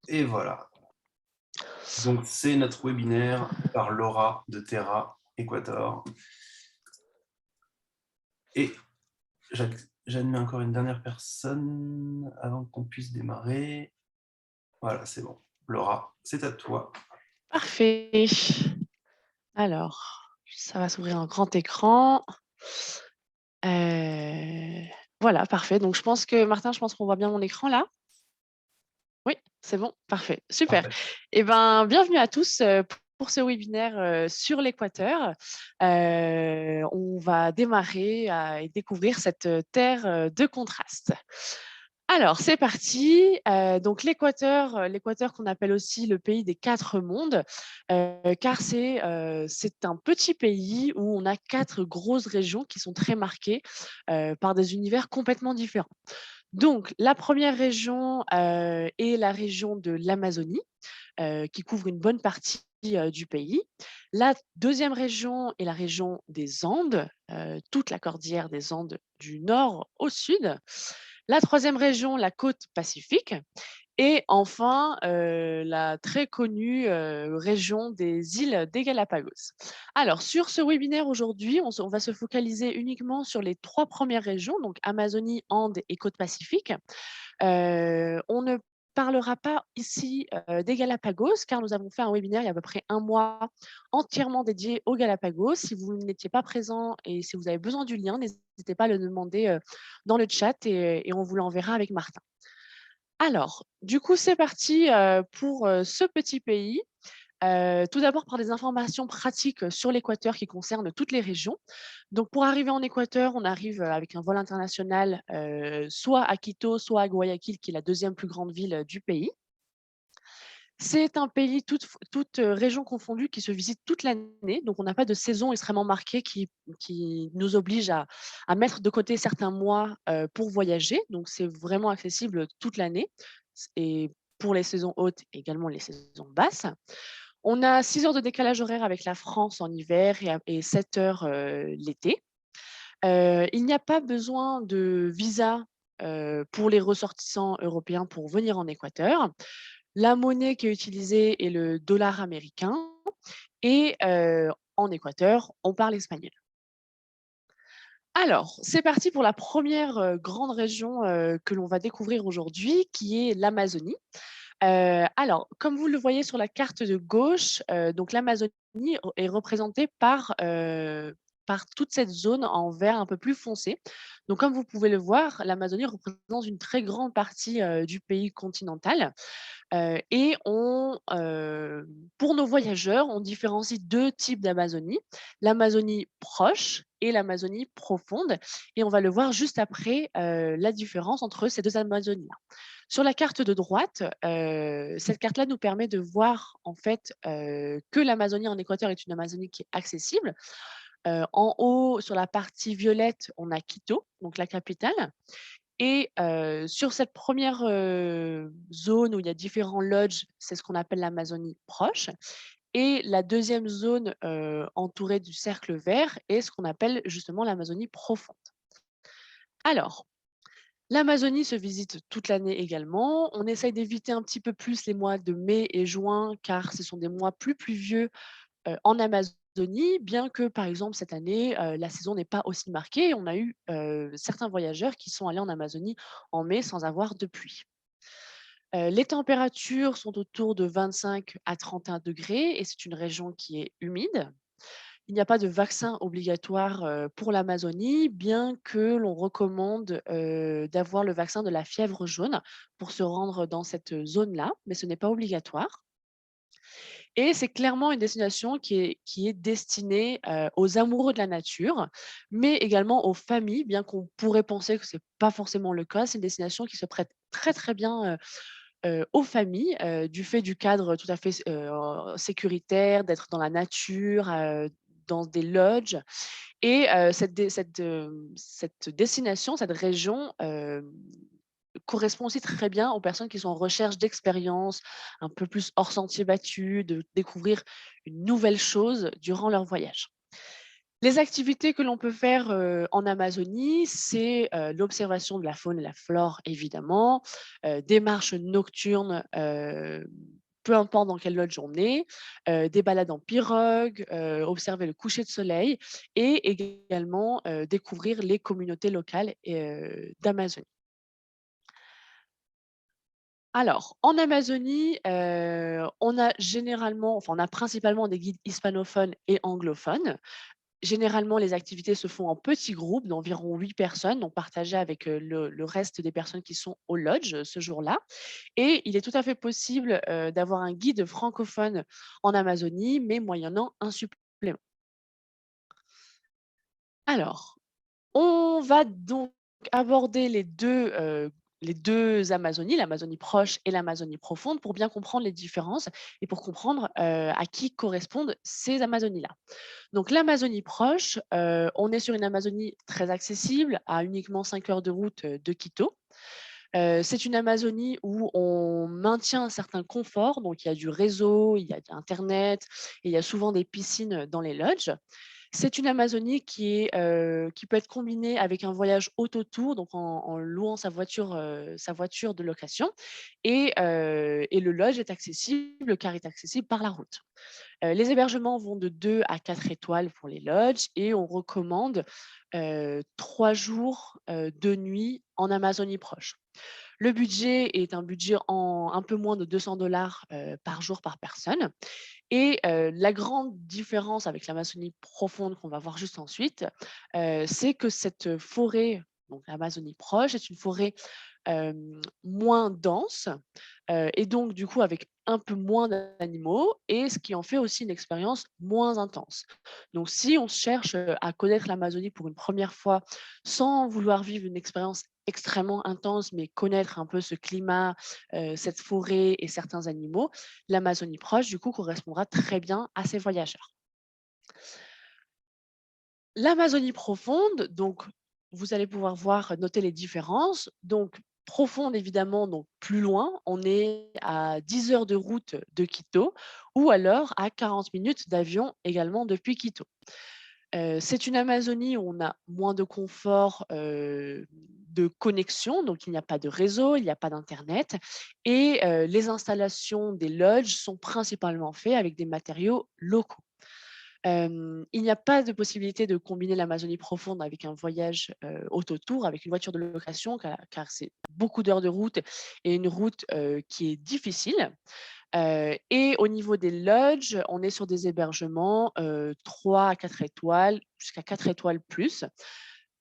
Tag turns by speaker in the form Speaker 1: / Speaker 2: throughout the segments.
Speaker 1: Et voilà. Donc, c'est notre webinaire par Laura de Terra Equator. Et j'admets encore une dernière personne avant qu'on puisse démarrer. Voilà, c'est bon. Laura, c'est à toi.
Speaker 2: Parfait. Alors, ça va s'ouvrir en grand écran. Voilà, parfait. Donc je pense que Martin, je pense qu'on voit bien mon écran là? Oui, c'est bon? Parfait, super.
Speaker 1: Parfait.
Speaker 2: Et ben, bienvenue à tous, pour ce webinaire, sur l'Équateur. On va démarrer et découvrir cette, terre, de contraste. Alors, c'est parti. Donc l'Équateur qu'on appelle aussi le pays des 4 mondes, car c'est un petit pays où on a 4 grosses régions qui sont très marquées, par des univers complètement différents. Donc la première région, est la région de l'Amazonie, qui couvre une bonne partie, du pays. La deuxième région est la région des Andes, toute la cordillère des Andes du nord au sud. La troisième région, la côte pacifique et enfin, la très connue, région des îles des Galapagos. Alors sur ce webinaire aujourd'hui, on va se focaliser uniquement sur les 3 premières régions, donc Amazonie, Andes et côte pacifique. On ne parlera pas ici, des Galapagos, car nous avons fait un webinaire il y a à peu près 1 mois entièrement dédié aux Galapagos. Si vous n'étiez pas présent et si vous avez besoin du lien, n'hésitez pas à le demander, dans le chat et on vous l'enverra avec Martin. Alors, du coup, c'est parti, pour, ce petit pays. Tout d'abord par des informations pratiques sur l'Équateur qui concernent toutes les régions. Donc pour arriver en Équateur, on arrive, avec un vol international, soit à Quito, soit à Guayaquil, qui est la deuxième plus grande ville, du pays. C'est un pays toute région confondue qui se visite toute l'année, donc on n'a pas de saison extrêmement marquée qui nous oblige à mettre de côté certains mois, pour voyager. Donc c'est vraiment accessible toute l'année et pour les saisons hautes, également les saisons basses. On a 6 heures de décalage horaire avec la France en hiver et 7 heures, l'été. Il n'y a pas besoin de visa, pour les ressortissants européens pour venir en Équateur. La monnaie qui est utilisée est le dollar américain et en Équateur, on parle espagnol. Alors, c'est parti pour la première re grande région, que l'on va découvrir aujourd'hui, qui est l'Amazonie. Alors, comme vous le voyez sur la carte de gauche, donc l'Amazonie est représentée par toute cette zone en vert un peu plus foncé. Donc comme vous pouvez le voir, l'Amazonie représente une très grande partie, du pays continental. Et pour nos voyageurs, on différencie 2 types d'Amazonie, l'Amazonie proche et l'Amazonie profonde et on va le voir juste après, la différence entre ces 2 Amazonies-là. Sur la carte de droite, cette carte-là nous permet de voir en fait, que l'Amazonie en Équateur est une Amazonie qui est accessible. En haut, sur la partie violette, on a Quito, donc la capitale et sur cette première zone où il y a différents lodges, c'est ce qu'on appelle l'Amazonie proche et la deuxième zone, entourée du cercle vert est ce qu'on appelle justement l'Amazonie profonde. Alors, l'Amazonie se visite toute l'année également. On essaye d'éviter un petit peu plus les mois de mai et juin car ce sont des mois plus pluvieux en Amazonie, bien que, par exemple, cette année, la saison n'est pas aussi marquée. On a eu, certains voyageurs qui sont allés en Amazonie en mai sans avoir de pluie. Les températures sont autour de 25 à 31 degrés et c'est une région qui est humide. Il n'y a pas de vaccin obligatoire, pour l'Amazonie, bien que l'on recommande, d'avoir le vaccin de la fièvre jaune pour se rendre dans cette zone-là, mais ce n'est pas obligatoire. Et c'est clairement une destination qui est destinée, aux amoureux de la nature, mais également aux familles, bien qu'on pourrait penser que c'est pas forcément le cas. C'est une destination qui se prête très, très bien, aux familles, du fait du cadre tout à fait sécuritaire, d'être dans la nature, dans des lodges et cette destination, cette région, correspond aussi très bien aux personnes qui sont en recherche d'expériences, un peu plus hors sentier battu, de découvrir une nouvelle chose durant leur voyage. Les activités que l'on peut faire, en Amazonie, c'est, l'observation de la faune et la flore évidemment, des marches nocturnes, peu importe dans quelle lodge on est, des balades en pirogue, observer le coucher de soleil et également, découvrir les communautés locales d'Amazonie. Alors, en Amazonie, on a généralement enfin, on a principalement des guides hispanophones et anglophones. Généralement, les activités se font en petits groupes d'environ 8 personnes, donc partagées avec, le reste des personnes qui sont au lodge, ce jour-là. Et il est tout à fait possible, d'avoir un guide francophone en Amazonie, mais moyennant un supplément. Alors, on va donc aborder les 2 Amazonies, l'Amazonie proche et l'Amazonie profonde, pour bien comprendre les différences et pour comprendre, à qui correspondent ces Amazonies-là. Donc l'Amazonie proche, on est sur une Amazonie très accessible, à uniquement 5 heures de route, de Quito. C'est une Amazonie où on maintient un certain confort, donc il y a du réseau, il y a de internet et il y a souvent des piscines dans les lodges. C'est une Amazonie qui peut être combinée avec un voyage autotour, donc en louant sa voiture de location et le lodge est accessible car il est accessible par la route. Les hébergements vont de 2 à 4 étoiles pour les lodges et on recommande, 3 jours, 2 nuits en Amazonie proche. Le budget est un budget en un peu moins de 200 par jour par personne et la grande différence avec l'Amazonie profonde qu'on va voir juste ensuite, c'est que cette forêt, donc l'Amazonie proche, est une forêt, moins dense, et donc du coup avec un peu moins d'animaux et ce qui en fait aussi une expérience moins intense. Donc si on cherche, à connaître l'Amazonie pour une première fois, sans vouloir vivre une expérience extrêmement intense, mais connaître un peu ce climat, cette forêt et certains animaux, l'Amazonie proche du coup correspondra très bien à ces voyageurs. L'Amazonie profonde, donc vous allez pouvoir voir, noter les différences. Donc profonde évidemment, donc plus loin, on est à 10 heures de route de Quito ou alors à 40 minutes d'avion également depuis Quito. C'est une Amazonie où on a moins de confort, de connexion, donc il n'y a pas de réseau, il n'y a pas d'internet et les installations des lodges sont principalement faits avec des matériaux locaux. Il n'y a pas de possibilité de combiner l'Amazonie profonde avec un voyage, autotour, avec une voiture de location car c'est beaucoup d'heures de route et une route, qui est difficile. Et au niveau des lodges, on est sur des hébergements, 3 à 4 étoiles, jusqu'à 4 étoiles plus.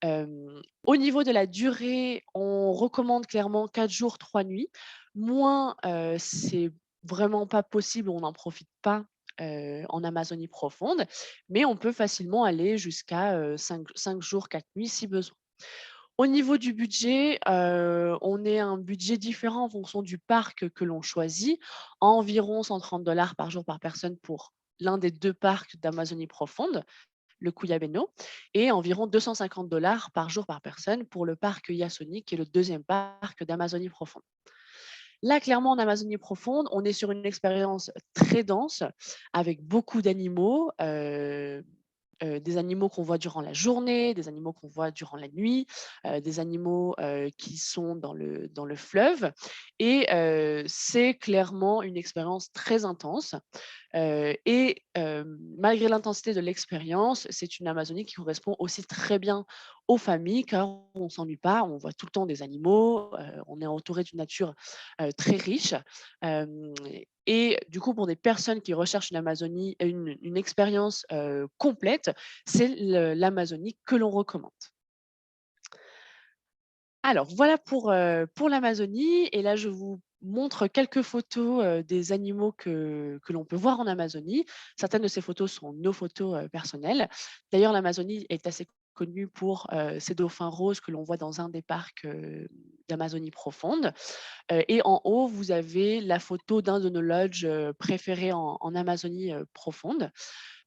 Speaker 2: Au niveau de la durée, on recommande clairement 4 jours, 3 nuits. Moins, c'est vraiment pas possible, on n'en profite pas, en Amazonie profonde, mais on peut facilement aller jusqu'à, 5 jours, 4 nuits si besoin. Au niveau du budget, on est à un budget différent en fonction du parc que l'on choisit, environ 130 par jour par personne pour l'un des 2 parcs d'Amazonie profonde, le Cuyabeno, et environ 250 par jour par personne pour le parc Yasuni, qui est le deuxième parc d'Amazonie profonde. Là, clairement, en Amazonie profonde, on est sur une expérience très dense avec beaucoup d'animaux, des animaux qu'on voit durant la journée, des animaux qu'on voit durant la nuit, des animaux, qui sont dans le fleuve et c'est clairement une expérience très intense. Malgré l'intensité de l'expérience, c'est une Amazonie qui correspond aussi très bien aux familles car on ne s'ennuie pas, on voit tout le temps des animaux, on est entouré d'une nature, très riche. Hem et du coup, pour des personnes qui recherchent une expérience, complète, c'est l'Amazonie que l'on recommande. Alors voilà pour l'Amazonie et là je vous montre quelques photos, des animaux que l'on peut voir en Amazonie. Certaines de ces photos sont nos photos, personnelles. D'ailleurs l'Amazonie est assez connue pour, ses dauphins roses que l'on voit dans un des parcs, d'Amazonie profonde. Et en haut, vous avez la photo d'un de nos lodges, préférés en Amazonie, profonde.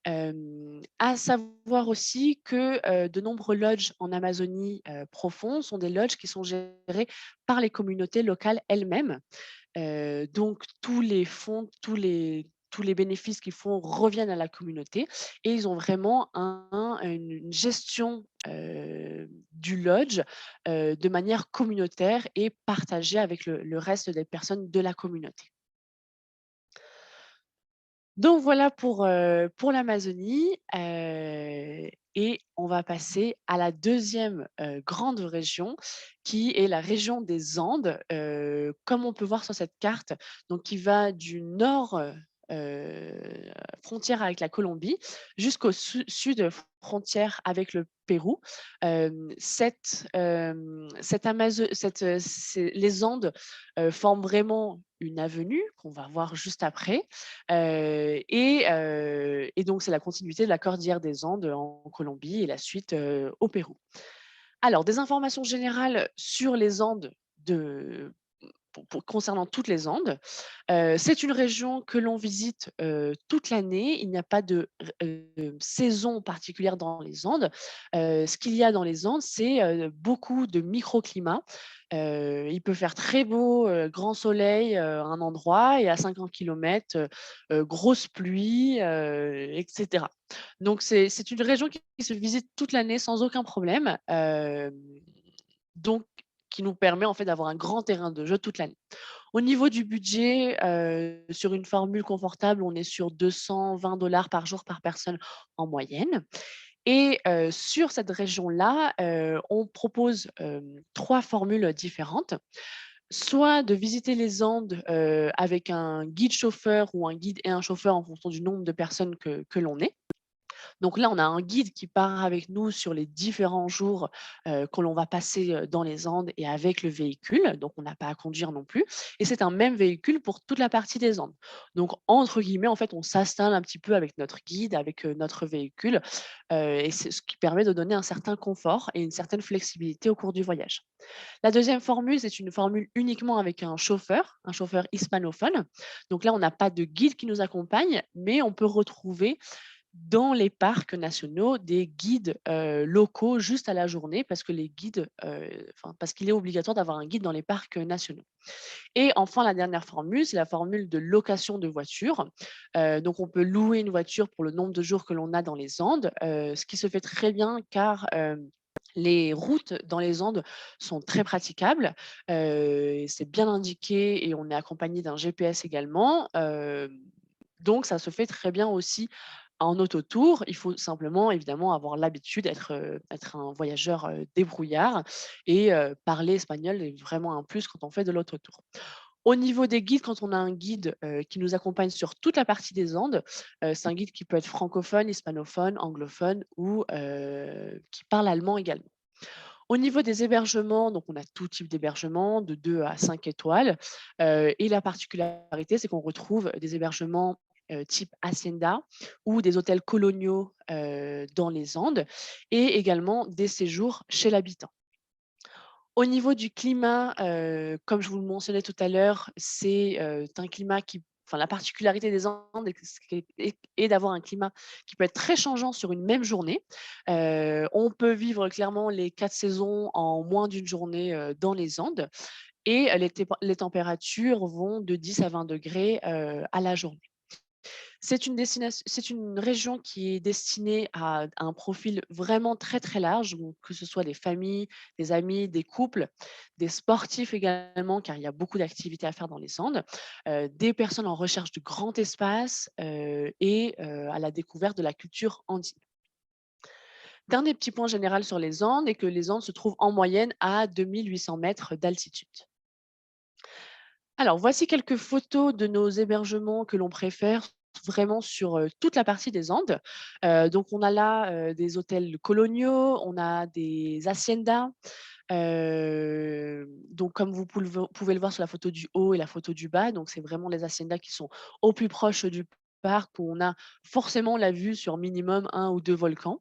Speaker 2: À savoir aussi que, de nombreux lodges en Amazonie, profonde sont des lodges qui sont gérés par les communautés locales elles-mêmes. Donc tous les fonds, tous les bénéfices qu'ils font reviennent à la communauté et ils ont vraiment une gestion du lodge de manière communautaire et partagée avec le reste des personnes de la communauté. Donc voilà pour l'Amazonie, et on va passer à la deuxième grande région qui est la région des Andes, comme on peut voir sur cette carte, donc qui va du nord, frontière avec la Colombie, jusqu'au sud, frontière avec le Pérou. Les Andes, forment vraiment une avenue qu'on va voir juste après. Et donc, c'est la continuité de la cordillère des Andes en Colombie et la suite au Pérou. Alors, des informations générales sur les Andes concernant toutes les Andes. C'est une région que l'on visite toute l'année. Il n'y a pas de saison particulière dans les Andes. Ce qu'il y a dans les Andes, c'est beaucoup de microclimats. Il peut faire très beau, grand soleil à un endroit et à 50 km, grosse pluie, etc. Donc c'est une région qui se visite toute l'année sans aucun problème. Donc qui nous permet en fait d'avoir un grand terrain de jeu toute l'année. Au niveau du budget, sur une formule confortable, on est sur 220 $ par jour par personne en moyenne. Et sur cette région-là, on propose 3 formules différentes. Soit de visiter les Andes avec un guide chauffeur ou un guide et un chauffeur en fonction du nombre de personnes que l'on est. Donc là, on a un guide qui part avec nous sur les différents jours que l'on va passer dans les Andes et avec le véhicule. Donc, on n'a pas à conduire non plus. Et c'est un même véhicule pour toute la partie des Andes. Donc, entre guillemets, en fait, on s'installe un petit peu avec notre guide, avec notre véhicule. Et c'est ce qui permet de donner un certain confort et une certaine flexibilité au cours du voyage. La deuxième formule, c'est une formule uniquement avec un chauffeur hispanophone. Donc là, on n'a pas de guide qui nous accompagne, mais on peut retrouver dans les parcs nationaux des guides locaux juste à la journée parce que les guides, parce qu'il est obligatoire d'avoir un guide dans les parcs nationaux. Et enfin, la dernière formule, c'est la formule de location de voiture. Donc, on peut louer une voiture pour le nombre de jours que l'on a dans les Andes, ce qui se fait très bien car les routes dans les Andes sont très praticables. C'est bien indiqué et on est accompagné d'un GPS également. Donc, ça se fait très bien aussi en autotour. Il faut simplement, évidemment, avoir l'habitude d'être un voyageur débrouillard et parler espagnol est vraiment un plus quand on fait de l'autotour. Au niveau des guides, quand on a un guide qui nous accompagne sur toute la partie des Andes, c'est un guide qui peut être francophone, hispanophone, anglophone ou qui parle allemand également. Au niveau des hébergements, donc on a tout type d'hébergement, de 2 à 5 étoiles. Et la particularité, c'est qu'on retrouve des hébergements type hacienda ou des hôtels coloniaux dans les Andes et également des séjours chez l'habitant. Au niveau du climat, comme je vous le mentionnais tout à l'heure, c'est un climat la particularité des Andes est d'avoir un climat qui peut être très changeant sur une même journée. On peut vivre clairement les 4 saisons en moins d'une journée, dans les Andes et les températures vont de 10 à 20 degrés à la journée. C'est une région qui est destinée à un profil vraiment très, très large, donc que ce soit des familles, des amis, des couples, des sportifs également, car il y a beaucoup d'activités à faire dans les Andes, des personnes en recherche de grand espace, et à la découverte de la culture andine. Dernier petit point général sur les Andes est que les Andes se trouvent en moyenne à 2 800 mètres d'altitude. Alors, voici quelques photos de nos hébergements que l'on préfère vraiment sur toute la partie des Andes. Donc, on a là des hôtels coloniaux, on a des haciendas. Donc, comme vous pouvez le voir sur la photo du haut et la photo du bas, donc c'est vraiment les haciendas qui sont au plus proche du parc où on a forcément la vue sur minimum un ou deux volcans.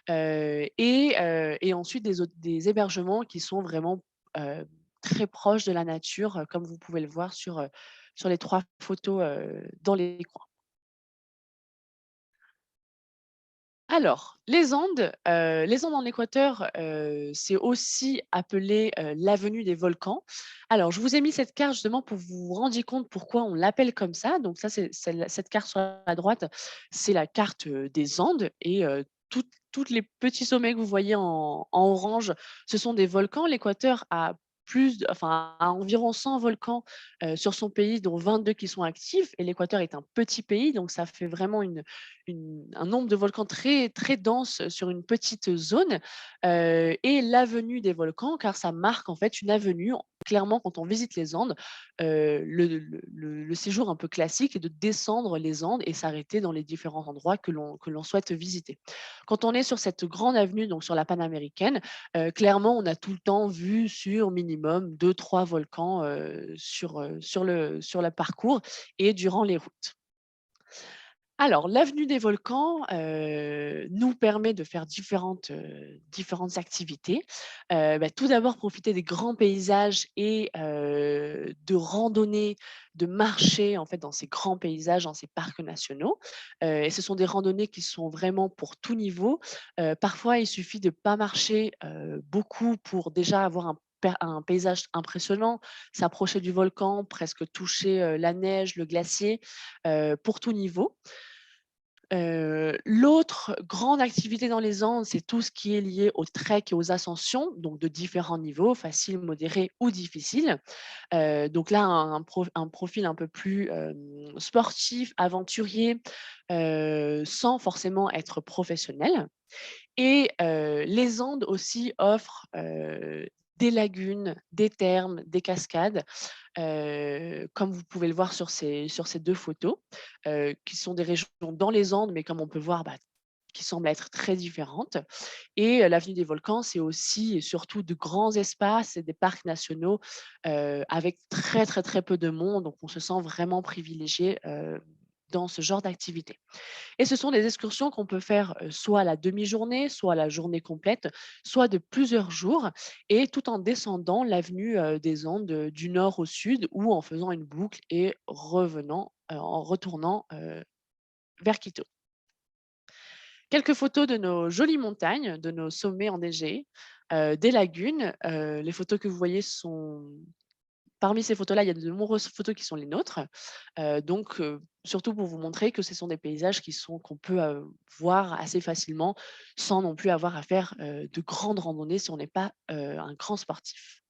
Speaker 2: Et ensuite des hébergements qui sont vraiment euh, très proches de la nature, comme vous pouvez le voir sur les 3 photos dans les coins. Alors, les Andes en Équateur, c'est aussi appelé, l'avenue des volcans. Alors, je vous ai mis cette carte justement pour vous vous rendiez compte pourquoi on l'appelle comme ça. Donc ça, c'est la cette carte sur la droite, c'est la carte, des Andes et toutes les petits sommets que vous voyez en orange, ce sont des volcans. L'Équateur a a environ 100 volcans, sur son pays, dont 22 qui sont actifs et l'Équateur est un petit pays, donc ça fait vraiment un nombre de volcans très, très dense sur une petite zone et l'avenue des volcans, car ça marque en fait une avenue. Clairement, quand on visite les Andes, le séjour un peu classique est de descendre les Andes et s'arrêter dans les différents endroits que l'on souhaite visiter. Quand on est sur cette grande avenue, donc sur la Panaméricaine, clairement, on a tout le temps vu sur minimum deux, trois volcans sur le parcours et durant les routes. Alors, l'avenue des volcans, nous permet de faire différentes activités. Tout d'abord, profiter des grands paysages et de randonner, de marcher, en fait, dans ces grands paysages, dans ces parcs nationaux. Et ce sont des randonnées qui sont vraiment pour tout niveau. Parfois, il suffit de pas marcher, beaucoup pour déjà avoir un paysage impressionnant, s'approcher du volcan, presque toucher, la neige, le glacier, pour tout niveau. L'autre grande activité dans les Andes, c'est tout ce qui est lié au trek et aux ascensions, donc de différents niveaux, faciles, modérés ou difficiles. Donc là, un profil un peu plus, sportif, aventurier, sans forcément être professionnel. Et les Andes aussi offrent, des lagunes, des thermes, des cascades, comme vous pouvez le voir sur ces 2 photos, qui sont des régions dans les Andes, mais comme on peut voir, qui semblent être très différentes. Et l'avenue des volcans, c'est aussi et surtout de grands espaces et des parcs nationaux, avec très, très, très peu de monde, donc on se sent vraiment privilégié, dans ce genre d'activité. Et ce sont des excursions qu'on peut faire, soit à la demi-journée, soit à la journée complète, soit de plusieurs jours et tout en descendant l'avenue, des Andes, du nord au sud ou en faisant une boucle et en retournant, vers Quito. Quelques photos de nos jolies montagnes, de nos sommets enneigés, des lagunes. Les photos que vous voyez sont parmi ces photos-là, il y a de nombreuses photos qui sont les nôtres. Surtout pour vous montrer que ce sont des paysages qu'on peut, voir assez facilement, sans non plus avoir à faire, de grandes randonnées si on n'est pas, un grand sportif.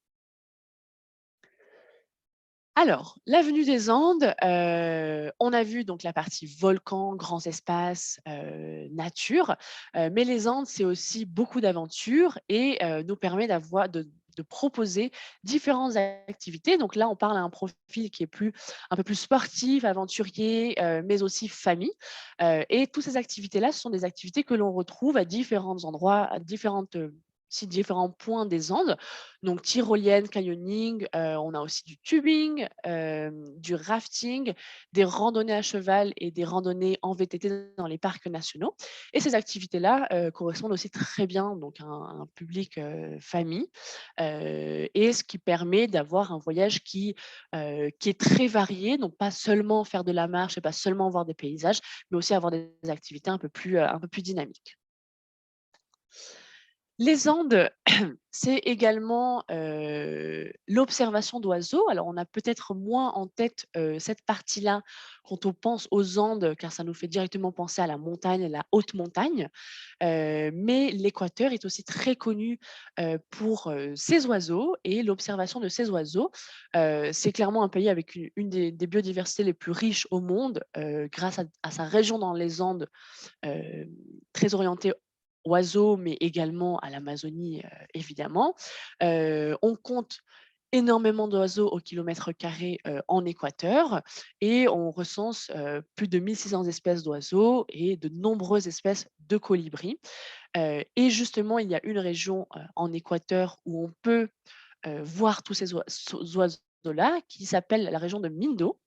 Speaker 2: Alors, l'avenue des Andes, on a vu donc la partie volcan, grands espaces, nature, mais les Andes, c'est aussi beaucoup d'aventures et nous permet de proposer différentes activités. Donc là, on parle à un profil qui est un peu plus sportif, aventurier, mais aussi famille, et toutes ces activités-là, ce sont des activités que l'on retrouve à différents endroits, à différents points des Andes. Donc tyrolienne, canyoning, on a aussi du tubing, du rafting, des randonnées à cheval et des randonnées en VTT dans les parcs nationaux et ces activités-là, correspondent aussi très bien donc à un public, famille, et ce qui permet d'avoir un voyage qui est très varié, donc pas seulement faire de la marche et pas seulement voir des paysages, mais aussi avoir des activités un peu plus dynamiques. Les Andes, c'est également, l'observation d'oiseaux. Alors, on a peut-être moins en tête, cette partie-là quand on pense aux Andes, car ça nous fait directement penser à la montagne, à la haute montagne. Mais l'Équateur est aussi très connu, pour, ses oiseaux et l'observation de ces oiseaux. C'est clairement un pays avec une des biodiversités les plus riches au monde, grâce à sa région dans les Andes, heu, très orientée oiseaux, mais également à l'Amazonie, évidemment. On compte énormément d'oiseaux au kilomètre carré, en Équateur et on recense, plus de 1 600 espèces d'oiseaux et de nombreuses espèces de colibris. Et justement, il y a une région, en Équateur où on peut, voir tous ces oiseaux-là qui s'appelle la région de Mindo.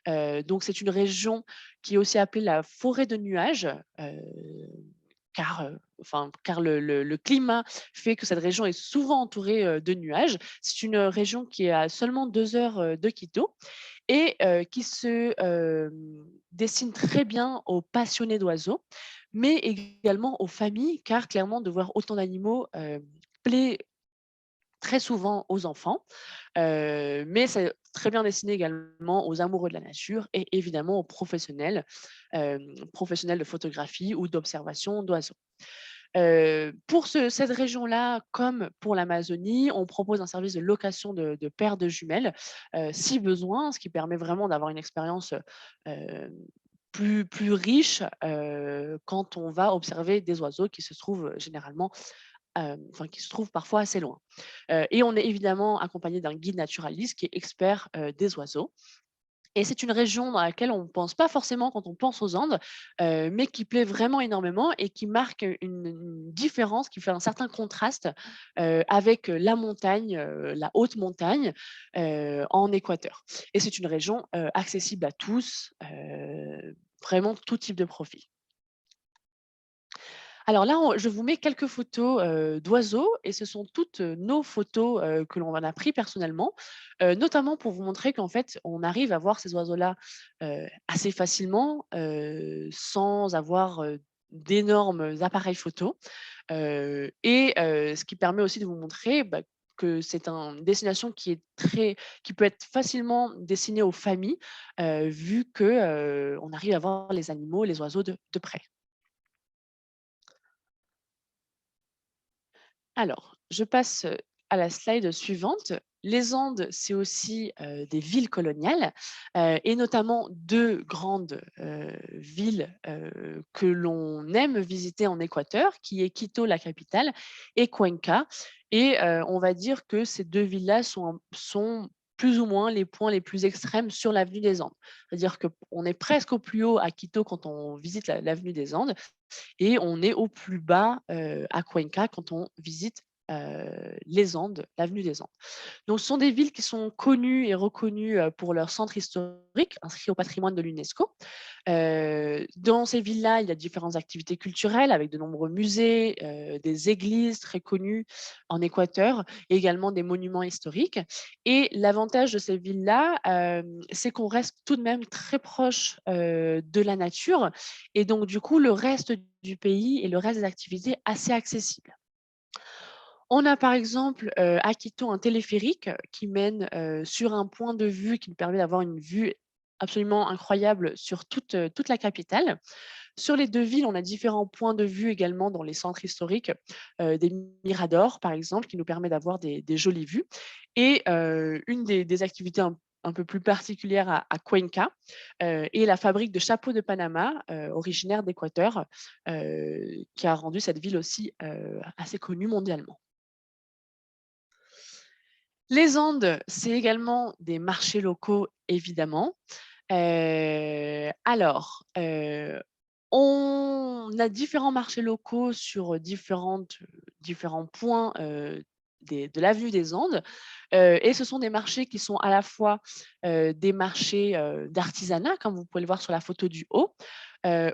Speaker 2: Donc c'est une région qui est aussi appelée la forêt de nuages, car le climat fait que cette région est souvent entourée, de nuages. C'est une région qui est à seulement 2 heures, de Quito et qui se destine très bien aux passionnés d'oiseaux mais également aux familles, car clairement de voir autant d'animaux, plaît très souvent aux enfants, mais c'est très bien destiné également aux amoureux de la nature et évidemment aux professionnels de photographie ou d'observation d'oiseaux. Pour cette région-là, comme pour l'Amazonie, on propose un service de location de paires de jumelles, si besoin, ce qui permet vraiment d'avoir une expérience, plus riche, quand on va observer des oiseaux qui se trouvent généralement, enfin qui se trouvent parfois assez loin. Et on est évidemment accompagné d'un guide naturaliste qui est expert, des oiseaux. Et c'est une région dans laquelle on ne pense pas forcément quand on pense aux Andes, mais qui plaît vraiment énormément et qui marque une différence, qui fait un certain contraste, avec la montagne, la haute montagne, en Équateur. Et c'est une région, accessible à tous, vraiment tout type de profil. Alors là, je vous mets quelques photos, d'oiseaux et ce sont toutes, nos photos, que l'on en a pris personnellement, notamment pour vous montrer qu'en fait, on arrive à voir ces oiseaux-là, assez facilement, sans avoir, d'énormes appareils photo, ce qui permet aussi de vous montrer, bah, que c'est une destination qui peut être facilement destinée aux familles, vu que, on arrive à voir les animaux, les oiseaux de près. Alors, je passe, à la slide suivante. Les Andes, c'est aussi, des villes coloniales, et notamment 2 grandes, villes, que l'on aime visiter en Équateur, qui est Quito, la capitale, et Cuenca. Et on va dire que ces 2 villes-là sont plus ou moins les points les plus extrêmes sur l'avenue des Andes. C'est-à-dire qu'on est presque au plus haut à Quito quand on visite l'avenue des Andes et on est au plus bas, à Cuenca quand on visite, les Andes, l'avenue des Andes. Donc ce sont des villes qui sont connues et reconnues, pour leur centre historique, inscrit au patrimoine de l'UNESCO. Dans ces villes-là, il y a différentes activités culturelles avec de nombreux musées, des églises très connues en Équateur et également des monuments historiques. Et l'avantage de ces villes-là, c'est qu'on reste tout de même très proche, de la nature et donc du coup, le reste du pays et le reste des activités assez accessibles. On a par exemple, à Quito un téléphérique qui mène, sur un point de vue qui nous permet d'avoir une vue absolument incroyable sur toute la capitale. Sur les 2 villes, on a différents points de vue également dans les centres historiques, des miradors par exemple qui nous permet d'avoir des jolies vues et une des activités un peu plus particulières à Cuenca, est la fabrique de chapeaux de Panama, originaire d'Équateur, qui a rendu cette ville aussi, assez connue mondialement. Les Andes, c'est également des marchés locaux, évidemment. Alors, on a différents marchés locaux sur différents points, de l'avenue des Andes, et ce sont des marchés qui sont à la fois, des marchés, d'artisanat, comme vous pouvez le voir sur la photo du haut,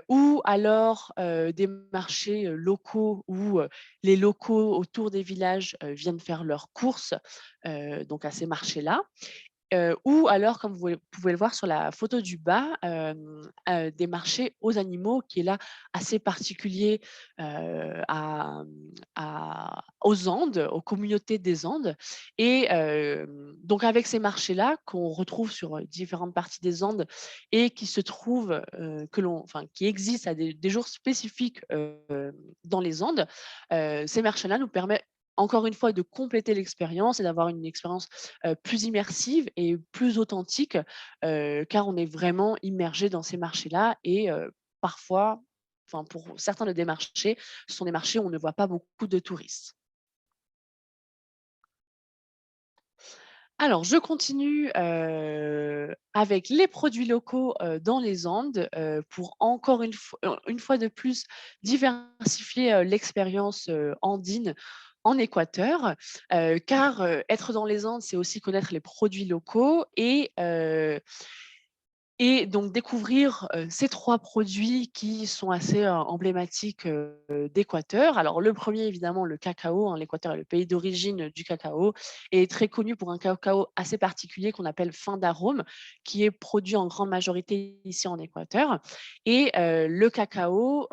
Speaker 2: ou alors, des marchés, locaux où, les locaux autour des villages, viennent faire leurs courses, donc à ces marchés-là. Ou alors, comme vous pouvez le voir sur la photo du bas, des marchés aux animaux qui est là assez particulier, aux Andes, aux communautés des Andes et donc avec ces marchés-là qu'on retrouve sur, différentes parties des Andes et qui se trouvent, qui existent à des jours spécifiques, dans les Andes, ces marchés-là nous permettent encore une fois de compléter l'expérience et d'avoir une expérience plus immersive et plus authentique, car on est vraiment immergé dans ces marchés-là et parfois, enfin pour certains de des marchés, ce sont des marchés où on ne voit pas beaucoup de touristes. Alors je continue, avec les produits locaux, dans les Andes, pour encore une fois de plus diversifier, l'expérience, andine en Équateur, car, être dans les Andes, c'est aussi connaître les produits locaux et Et donc découvrir, ces 3 produits qui sont assez, emblématiques, d'Équateur. Alors le premier évidemment le cacao, hein, l'Équateur est le pays d'origine du cacao et est très connu pour un cacao assez particulier qu'on appelle fin d'arôme, qui est produit en grande majorité ici en Équateur. Et le cacao,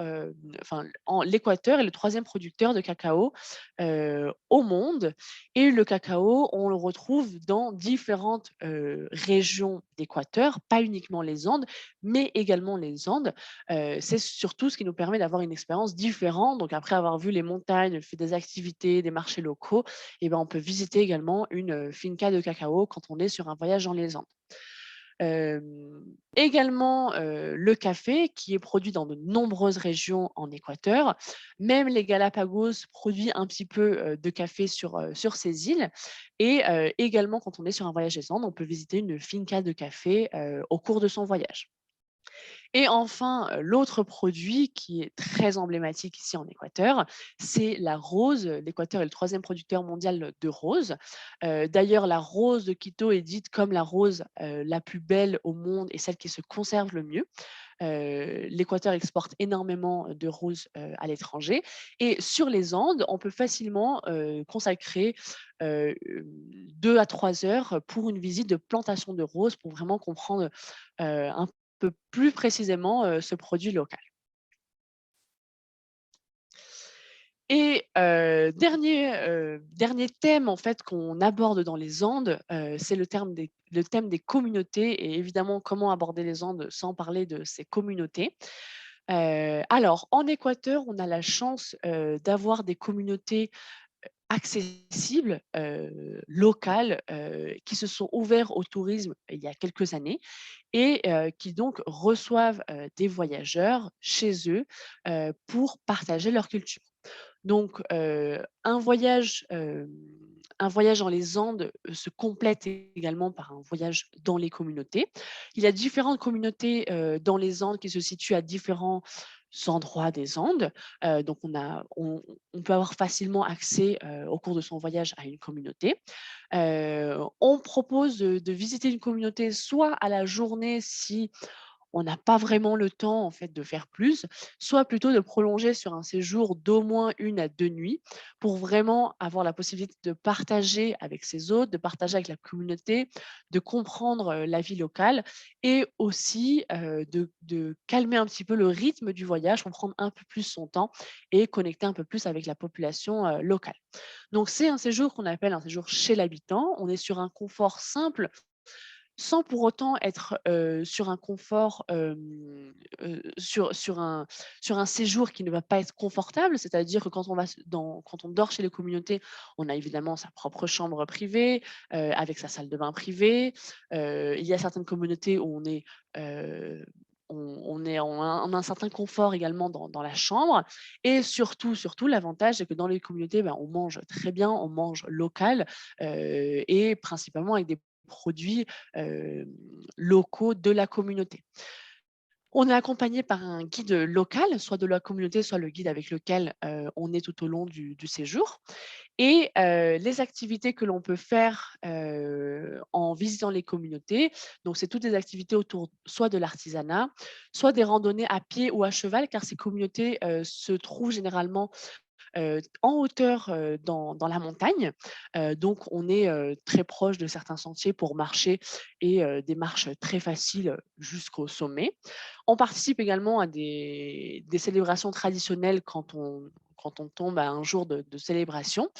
Speaker 2: enfin en l'Équateur est le 3e producteur de cacao, au monde. Et le cacao, on le retrouve dans différentes, régions d'Équateur, pas uniquement les Andes, mais également les Andes. C'est surtout ce qui nous permet d'avoir une expérience différente. Donc après avoir vu les montagnes, fait des activités, des marchés locaux, et ben, on peut visiter également une, finca de cacao quand on est sur un voyage dans les Andes. Également, le café qui est produit dans de nombreuses régions en Équateur. Même les Galapagos produit un petit peu, de café sur ces îles et également quand on est sur un voyage des Andes, on peut visiter une finca de café, au cours de son voyage. Et enfin, l'autre produit qui est très emblématique ici en Équateur, c'est la rose. L'Équateur est le 3e producteur mondial de roses. D'ailleurs, la rose de Quito est dite comme la rose, la plus belle au monde et celle qui se conserve le mieux. L'Équateur exporte énormément de roses, à l'étranger et sur les Andes, on peut facilement, consacrer, 2 à 3 heures pour une visite de plantation de roses pour vraiment comprendre, un peu plus précisément, ce produit local. Et dernier thème en fait qu'on aborde dans les Andes, c'est le thème des communautés et évidemment comment aborder les Andes sans parler de ces communautés. Alors en Équateur, on a la chance, d'avoir des communautés accessibles, locales, qui se sont ouverts au tourisme il y a quelques années et qui donc reçoivent, des voyageurs chez eux, pour partager leur culture. Donc un voyage dans les Andes, se complète également par un voyage dans les communautés. Il y a différentes communautés, dans les Andes qui se situent à différents endroits des Andes. Donc on peut avoir facilement accès, au cours de son voyage à une communauté. On propose de visiter une communauté soit à la journée si on n'a pas vraiment le temps en fait de faire plus, soit plutôt de prolonger sur un séjour d'au moins 1 à 2 nuits pour vraiment avoir la possibilité de partager avec ses hôtes, de partager avec la communauté, de comprendre, la vie locale et aussi, de calmer un petit peu le rythme du voyage pour prendre un peu plus son temps et connecter un peu plus avec la population, locale. Donc c'est un séjour qu'on appelle un séjour chez l'habitant. On est sur un confort simple sans pour autant être, sur un confort, sur un séjour qui ne va pas être confortable. C'est-à-dire que quand on dort chez les communautés, on a évidemment sa propre chambre privée, avec sa salle de bain privée. Il y a certaines communautés où heu, on a un certain confort également dans la chambre et surtout l'avantage, c'est que dans les communautés, ben, on mange très bien, on mange local, et principalement avec des produits, locaux de la communauté. On est accompagné par un guide local, soit de la communauté, soit le guide avec lequel, on est tout au long du séjour et les activités que l'on peut faire, en visitant les communautés, donc c'est toutes des activités autour soit de l'artisanat, soit des randonnées à pied ou à cheval car ces communautés, se trouvent généralement en hauteur, dans la montagne. Donc on est, très proche de certains sentiers pour marcher et des marches très faciles, jusqu'au sommet. On participe également à des célébrations traditionnelles quand on tombe à un jour de célébration.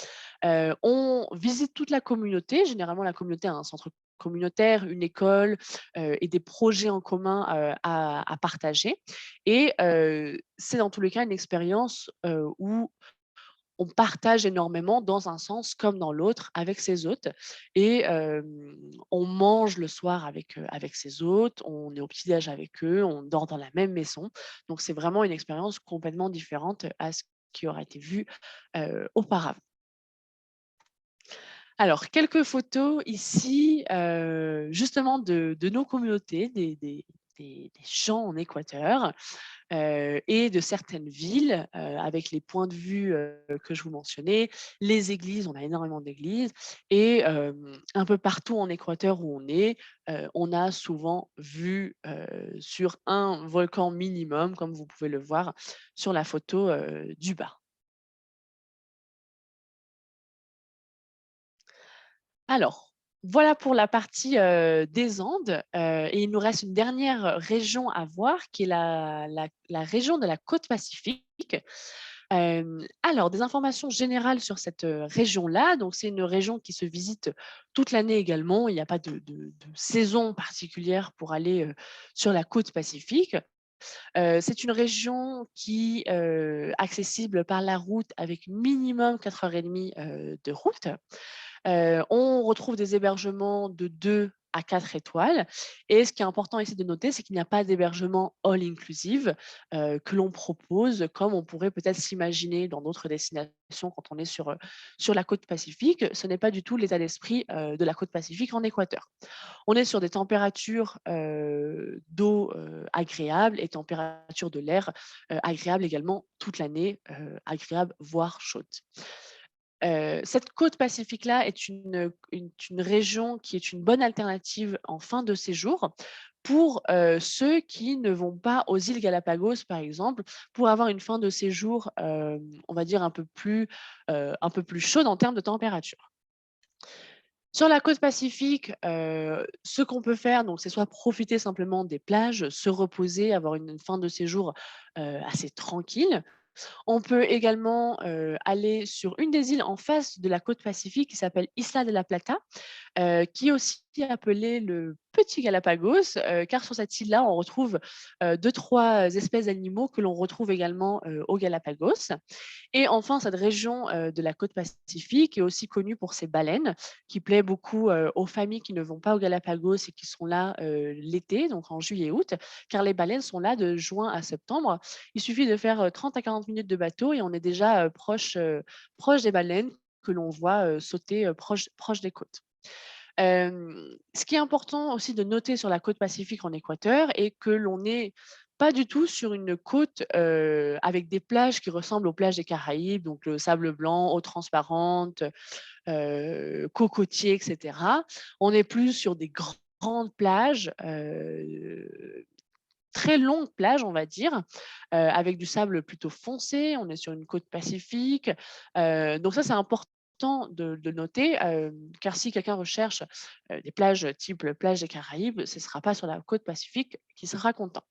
Speaker 2: On visite toute la communauté. Généralement, la communauté a un centre communautaire, une école, et des projets en commun, à partager et c'est dans tous les cas une expérience, où on partage énormément dans un sens comme dans l'autre avec ses hôtes et on mange le soir avec ses hôtes, on est au petit-déj avec eux, on dort dans la même maison. Donc c'est vraiment une expérience complètement différente à ce qui aurait été vu, auparavant. Alors quelques photos ici, justement de nos communautés, des gens en Équateur. et de certaines villes, avec les points de vue que je vous mentionnais, les églises, on a énormément d'églises, et un peu partout en Équateur où on a souvent vu sur un volcan minimum, comme vous pouvez le voir sur la photo du bas. Alors, voilà pour la partie des Andes, et il nous reste une dernière région à voir qui est la région de la côte Pacifique. Alors, des informations générales sur cette région-là. Donc, c'est une région qui se visite toute l'année également. Il n'y a pas de saison particulière pour aller sur la côte Pacifique. C'est une région qui accessible par la route avec minimum 4h30 de route. On retrouve des hébergements de 2 à 4 étoiles, et ce qui est important ici de noter, c'est qu'il n'y a pas d'hébergement all inclusive que l'on propose comme on pourrait peut-être s'imaginer dans d'autres destinations quand on est sur la côte Pacifique. Ce n'est pas du tout l'état d'esprit de la côte Pacifique en Équateur. On est sur des températures d'eau agréables et températures de l'air agréables également toute l'année, agréables voire chaudes. Cette côte pacifique-là est une région qui est une bonne alternative en fin de séjour pour ceux qui ne vont pas aux îles Galapagos, par exemple, pour avoir une fin de séjour, on va dire un peu plus chaude en termes de température. Sur la côte pacifique, ce qu'on peut faire, donc, c'est soit profiter simplement des plages, se reposer, avoir une fin de séjour assez tranquille. On peut également aller sur une des îles en face de la côte pacifique qui s'appelle Isla de la Plata, qui est aussi appelé le Petit Galapagos, car sur cette île-là, on retrouve 2-3 espèces d'animaux que l'on retrouve également aux Galapagos. Et enfin, cette région de la côte pacifique est aussi connue pour ses baleines, qui plaît beaucoup aux familles qui ne vont pas aux Galapagos et qui sont là l'été, donc en juillet-août, car les baleines sont là de juin à septembre. Il suffit de faire 30 à 40 minutes de bateau et on est déjà proche des baleines que l'on voit sauter proche des côtes. Ce qui est important aussi de noter sur la côte pacifique en Équateur est que l'on n'est pas du tout sur une côte avec des plages qui ressemblent aux plages des Caraïbes, donc le sable blanc, eau transparente, cocotiers, et cetera. On est plus sur des grandes plages, très longues plages, on va dire, avec du sable plutôt foncé. On est sur une côte pacifique. Donc ça, c'est important de noter, car si quelqu'un recherche des plages type plage des Caraïbes, ce ne sera pas sur la côte pacifique qu'il sera content.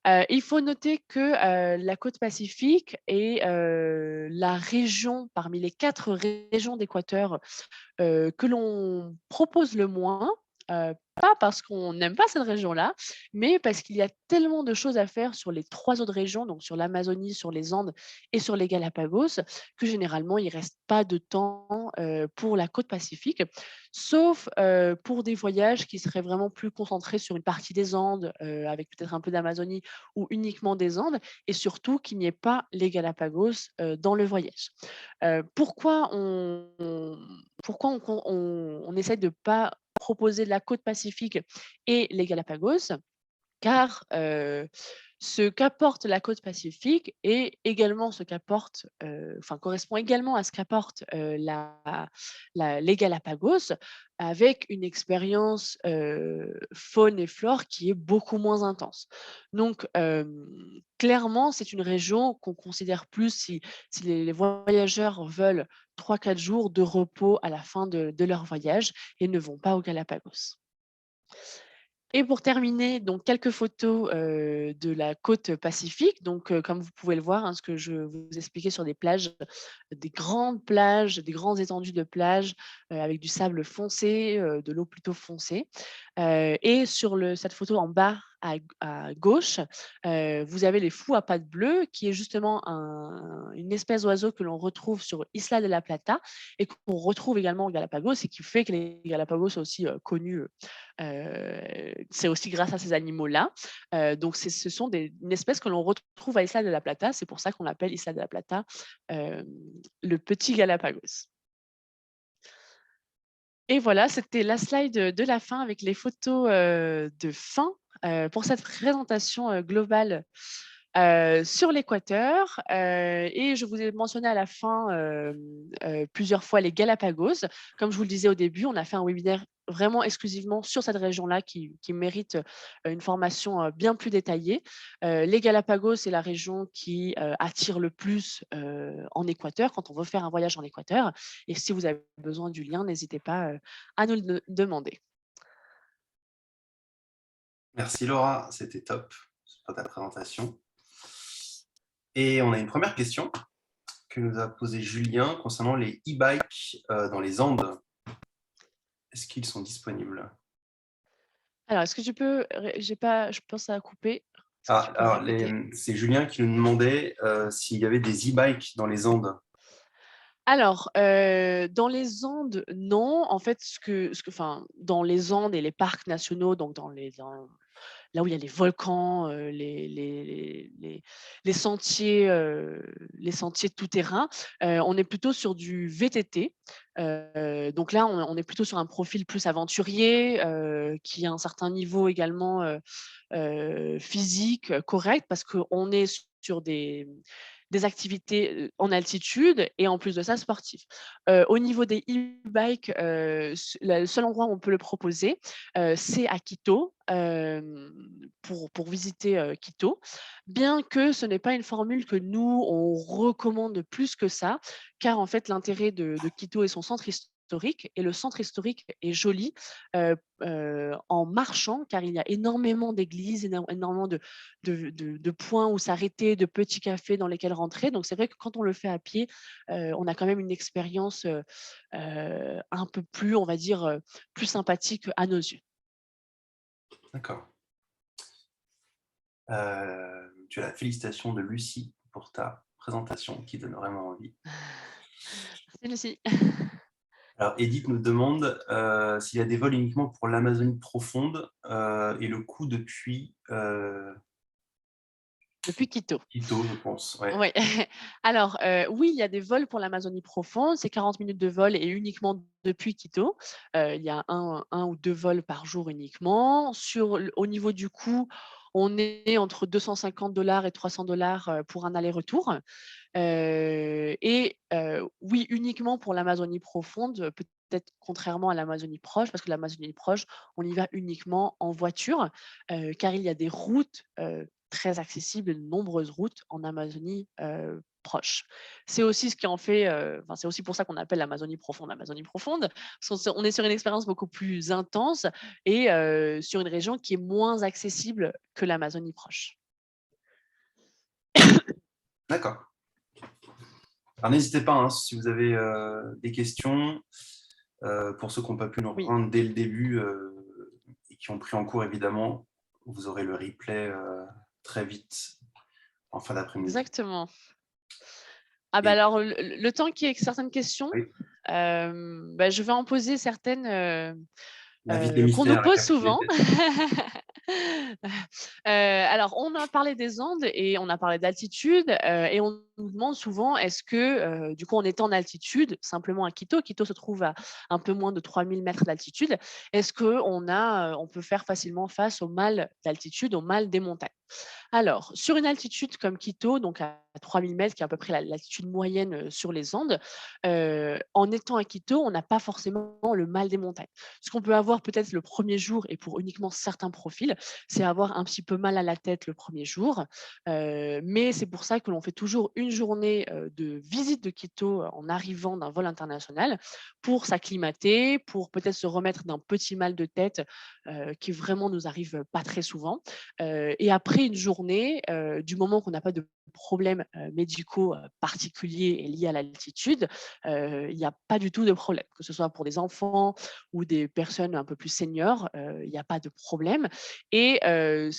Speaker 2: Il faut noter que la côte pacifique est la région parmi les 4 régions d'Équateur que l'on propose le moins, pas parce qu'on n'aime pas cette région-là, mais parce qu'il y a tellement de choses à faire sur les 3 autres régions, donc sur l'Amazonie, sur les Andes et sur les Galapagos, que généralement il reste pas de temps pour la côte pacifique, sauf pour des voyages qui seraient vraiment plus concentrés sur une partie des Andes, avec peut-être un peu d'Amazonie ou uniquement des Andes, et surtout qu'il n'y ait pas les Galapagos dans le voyage. Pourquoi on essaie de ne pas proposer la côte Pacifique et les Galapagos? Car ce qu'apporte la côte Pacifique est également ce qu'apporte, enfin correspond également à ce qu'apporte les Galapagos, avec une expérience faune et flore qui est beaucoup moins intense. Donc clairement, c'est une région qu'on considère plus si les voyageurs veulent 3-4 jours de repos à la fin de leur voyage et ne vont pas aux Galapagos. Et pour terminer, donc quelques photos de la côte Pacifique. Donc, comme vous pouvez le voir, hein, ce que je vous expliquais sur des plages, des grandes plages, des grandes étendues de plages avec du sable foncé, de l'eau plutôt foncée. Et sur cette photo en bas à gauche, vous avez les fous à pattes bleues, qui est justement une espèce d'oiseau que l'on retrouve sur Isla de la Plata et qu'on retrouve également aux Galapagos, et qui fait que les Galapagos sont aussi connus. C'est aussi grâce à ces animaux-là. Donc ce sont une espèce que l'on retrouve à Isla de la Plata. C'est pour ça qu'on l'appelle Isla de la Plata, euh, le petit Galapagos. Et voilà, c'était la slide de la fin avec les photos de fin pour cette présentation globale sur l'équateur, et je vous ai mentionné à la fin, plusieurs fois les Galapagos. Comme je vous le disais au début, on a fait un webinaire vraiment exclusivement sur cette région-là qui mérite, une formation, bien plus détaillée. Les Galapagos, c'est la région qui, attire le plus, en Équateur, quand on veut faire un voyage en Équateur, et si vous avez besoin du lien, n'hésitez pas, à nous le demander.
Speaker 1: Merci Laura, c'était top pour ta présentation. Et on a une première question que nous a posée Julien concernant les e-bikes dans les Andes. Est-ce qu'ils sont disponibles?
Speaker 2: Alors, est-ce que tu peux j'ai pas je pense que ça a coupé. Est-ce que tu peux
Speaker 1: Alors,
Speaker 2: répéter?
Speaker 1: c'est Julien qui nous demandait s'il y avait des e-bikes dans les Andes.
Speaker 2: Alors, dans les Andes, non. En fait, enfin, dans les Andes et les parcs nationaux, donc dans là où il y a les volcans, les sentiers tout-terrain, on est plutôt sur du VTT. Donc là, on est plutôt sur un profil plus aventurier, qui a un certain niveau également, physique, correct, parce qu'on est sur des activités, en altitude et en plus de ça sportives. Au niveau des e-bikes, le seul endroit où on peut le proposer, c'est à Quito, pour visiter, Quito. Bien que ce n'est pas une formule que nous, on recommande plus que ça, car en fait l'intérêt de Quito est son centre historique, et le centre historique est joli, en marchant, car il y a énormément d'églises, énormément de points où s'arrêter, de petits cafés dans lesquels rentrer. Donc c'est vrai que quand on le fait à pied, on a quand même une expérience, un peu plus, on va dire, plus sympathique à nos yeux.
Speaker 1: D'accord. Tu as la félicitation de Lucie pour ta présentation qui donne vraiment envie.
Speaker 2: Merci Lucie.
Speaker 1: Alors, Edith nous demande s'il y a des vols uniquement pour l'Amazonie profonde et le coût depuis
Speaker 2: Depuis Quito.
Speaker 1: Quito, je pense. Ouais.
Speaker 2: Oui. Alors, oui, il y a des vols pour l'Amazonie profonde, c'est 40 minutes de vol et uniquement depuis Quito. Il y a un ou 2 vols par jour uniquement. Au niveau du coût, on est entre 250 $ et 300 $ pour un aller-retour. Oui, uniquement pour l'Amazonie profonde, peut-être contrairement à l'Amazonie proche, parce que l'Amazonie proche, on y va uniquement en voiture, car il y a des routes, très accessibles, de nombreuses routes en Amazonie, proche. C'est aussi ce qui en fait, enfin, c'est aussi pour ça qu'on appelle l'Amazonie profonde, parce qu'on est sur une expérience beaucoup plus intense et sur une région qui est moins accessible que l'Amazonie proche.
Speaker 1: D'accord. Alors, n'hésitez pas, hein, si vous avez des questions, pour ceux qui n'ont pas pu nous
Speaker 2: Oui,
Speaker 1: reprendre dès le début et qui ont pris en cours, évidemment, vous aurez le replay très vite en fin d'après-midi.
Speaker 2: exactement. Ah bah,
Speaker 1: Et
Speaker 2: alors le temps qu'il y ait certaines questions,
Speaker 1: oui,
Speaker 2: bah, je vais en poser certaines,
Speaker 1: l'invité
Speaker 2: qu'on nous
Speaker 1: mystère, la
Speaker 2: pose
Speaker 1: capsule.
Speaker 2: souvent. Alors on a parlé des Andes et on a parlé d'altitude, et on nous demande souvent est-ce que, du coup, on est en altitude, simplement à Quito. Quito se trouve à un peu moins de 3000 mètres d'altitude. Est-ce on peut faire facilement face au mal d'altitude, au mal des montagnes? Alors, sur une altitude comme Quito, donc à 3000 mètres, qui est à peu près l'altitude moyenne, sur les Andes, en étant à Quito, on n'a pas forcément le mal des montagnes. Ce qu'on peut avoir peut-être le premier jour, et pour uniquement certains profils, c'est avoir un petit peu mal à la tête le premier jour, mais c'est pour ça que l'on fait toujours une journée, de visite de Quito, en arrivant d'un vol international, pour s'acclimater, pour peut-être se remettre d'un petit mal de tête, qui vraiment nous arrive pas très souvent. Et après une journée, du moment qu'on n'a pas de problèmes, médicaux, particuliers et liés à l'altitude, il n'y a pas du tout de problème. Que ce soit pour des enfants ou des personnes un peu plus seniors, il n'y a pas de problème. Et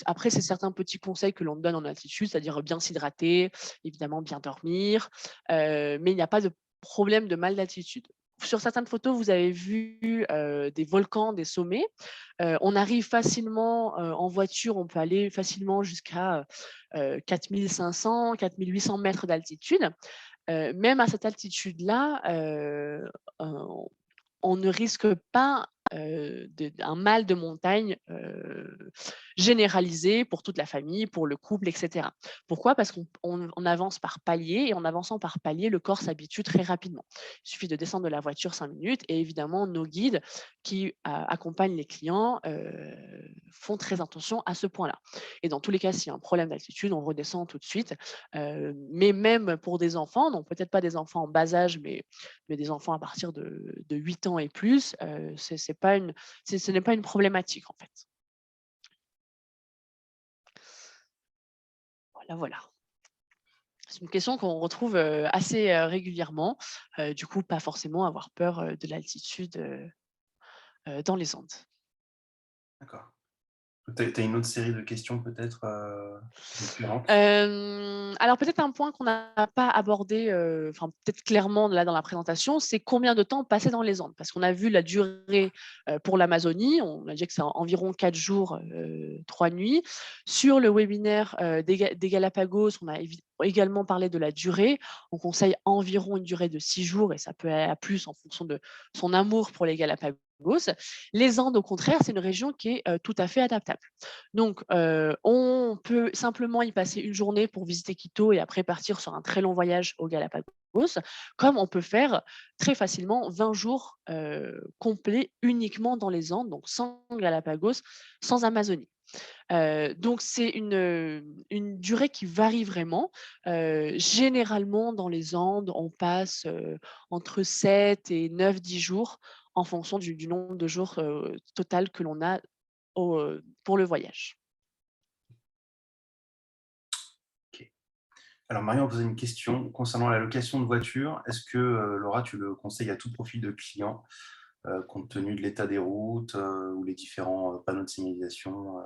Speaker 2: après, c'est certains petits conseils que l'on donne en altitude, c'est-à-dire bien s'hydrater, évidemment bien dormir, mais il n'y a pas de problème de mal d'altitude. Sur certaines photos, vous avez vu, des volcans, des sommets. On arrive facilement, en voiture, on peut aller facilement jusqu'à, 4 500-4 800 mètres d'altitude. Même à cette altitude-là, on ne risque pas, un mal de montagne, généralisé pour toute la famille, pour le couple, etc. Pourquoi? Parce qu'on avance par paliers et en avançant par paliers, le corps s'habitue très rapidement. Il suffit de descendre de la voiture 5 minutes et évidemment, nos guides qui accompagnent les clients font très attention à ce point-là. Et dans tous les cas, s'il y a un problème d'altitude, on redescend tout de suite. Mais même pour des enfants, donc peut-être pas des enfants en bas âge, mais des enfants à partir de 8 ans et plus, ce n'est pas une problématique en fait. Voilà, voilà. C'est une question qu'on retrouve assez régulièrement. Du coup, pas forcément avoir peur de l'altitude dans les Andes.
Speaker 1: D'accord. Tu as une autre série de questions peut-être récurrentes?
Speaker 2: Alors peut-être un point qu'on n'a pas abordé, enfin peut-être clairement là dans la présentation, c'est combien de temps passer dans les Andes? Parce qu'on a vu la durée, pour l'Amazonie, on a dit que c'est environ 4 jours, 3 nuits. Sur le webinaire, des Galapagos, on a également parlé de la durée. On conseille environ une durée de 6 jours et ça peut aller à plus en fonction de son amour pour les Galapagos. Les Andes, au contraire, c'est une région qui est, tout à fait adaptable. Donc, on peut simplement y passer une journée pour visiter Quito et après partir sur un très long voyage aux Galapagos, comme on peut faire très facilement 20 jours complets uniquement dans les Andes, donc sans Galapagos, sans Amazonie. Donc c'est une durée qui varie vraiment. Généralement, dans les Andes, on passe entre 7 et 9-10 jours en fonction du nombre de jours total que l'on a pour le voyage.
Speaker 1: Ok. Alors, Marion a posé une question concernant la location de voiture. Est-ce que, Laura, tu le conseilles à tout profil de client, compte tenu de l'état des routes ou les différents panneaux de signalisation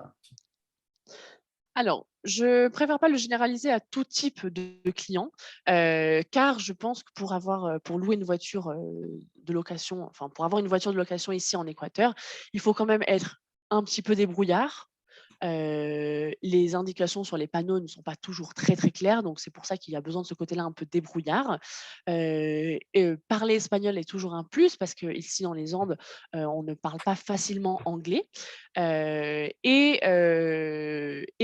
Speaker 2: Alors, je préfère pas le généraliser à tout type de clients, car je pense que pour louer une voiture, de location, enfin pour avoir une voiture de location ici en Équateur, il faut quand même être un petit peu débrouillard. Les indications sur les panneaux ne sont pas toujours très, très claires, donc c'est pour ça qu'il y a besoin de ce côté-là un peu débrouillard. Parler espagnol est toujours un plus parce qu'ici dans les Andes, on ne parle pas facilement anglais. Et